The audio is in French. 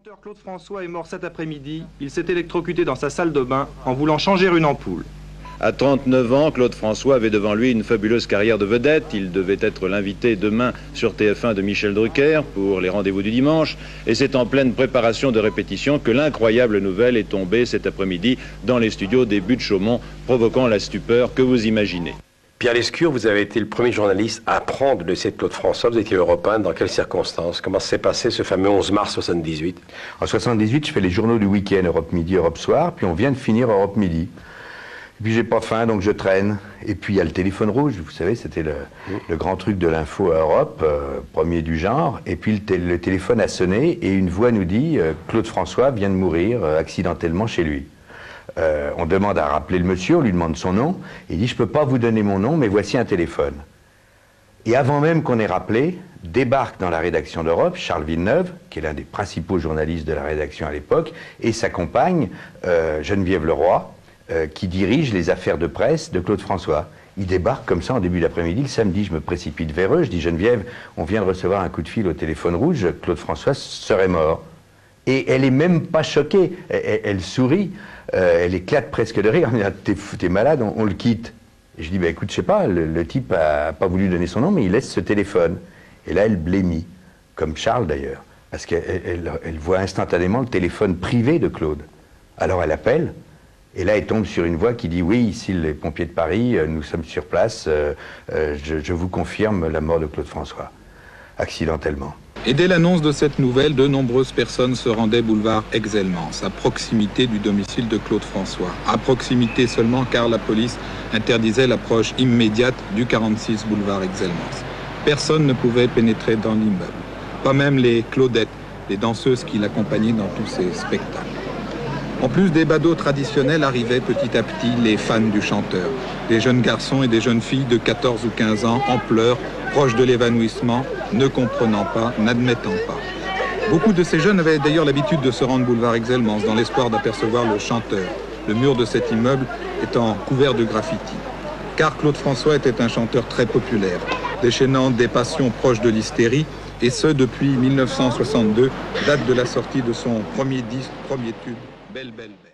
Le chanteur Claude François est mort cet après-midi. Il s'est électrocuté dans sa salle de bain en voulant changer une ampoule. À 39 ans, Claude François avait devant lui une fabuleuse carrière de vedette. Il devait être l'invité demain sur TF1 de Michel Drucker pour les rendez-vous du dimanche. Et c'est en pleine préparation de répétition que l'incroyable nouvelle est tombée cet après-midi dans les studios des Buttes Chaumont, provoquant la stupeur que vous imaginez. Pierre Lescure, vous avez été le premier journaliste à apprendre le décès de Claude François. Vous étiez Europe 1. Dans quelles circonstances? Comment s'est passé ce fameux 11 mars 78? En 78, je fais les journaux du week-end, Europe Midi, Europe Soir, puis on vient de finir Europe Midi. Et puis j'ai pas faim, donc je traîne. Et puis il y a le téléphone rouge, vous savez, c'était le grand truc de l'info à Europe, premier du genre. Et puis le téléphone a sonné et une voix nous dit Claude François vient de mourir accidentellement chez lui. On demande à rappeler le monsieur, on lui demande son nom. Il dit je peux pas vous donner mon nom, mais voici un téléphone. Et avant même qu'on ait rappelé, débarque dans la rédaction d'Europe Charles Villeneuve, qui est l'un des principaux journalistes de la rédaction à l'époque, et sa compagne Geneviève Leroy, qui dirige les affaires de presse de Claude François. Il débarque comme ça en début d'après-midi, le samedi, je me précipite vers eux, je dis Geneviève, on vient de recevoir un coup de fil au téléphone rouge, Claude François serait mort. Et elle est même pas choquée, elle sourit, elle éclate presque de rire, elle me dit t'es malade, on le quitte. Et je dis bah écoute, je sais pas, le type a pas voulu donner son nom, mais il laisse ce téléphone. Et là elle blêmit, comme Charles d'ailleurs, parce qu'elle voit instantanément le téléphone privé de Claude. Alors elle appelle. Et là, elle tombe sur une voix qui dit « Oui, ici les pompiers de Paris, nous sommes sur place, je vous confirme la mort de Claude François, accidentellement. » Et dès l'annonce de cette nouvelle, de nombreuses personnes se rendaient boulevard Aix-Elmans, à proximité du domicile de Claude François. À proximité seulement car la police interdisait l'approche immédiate du 46 boulevard Aix-Elmans. Personne ne pouvait pénétrer dans l'immeuble, pas même les Claudettes, les danseuses qui l'accompagnaient dans tous ces spectacles. En plus des badauds traditionnels arrivaient petit à petit les fans du chanteur. Des jeunes garçons et des jeunes filles de 14 ou 15 ans en pleurs, proches de l'évanouissement, ne comprenant pas, n'admettant pas. Beaucoup de ces jeunes avaient d'ailleurs l'habitude de se rendre boulevard Aix-Elmans dans l'espoir d'apercevoir le chanteur, le mur de cet immeuble étant couvert de graffitis. Car Claude François était un chanteur très populaire, déchaînant des passions proches de l'hystérie, et ce depuis 1962, date de la sortie de son premier disque, premier tube. Belle, belle, belle.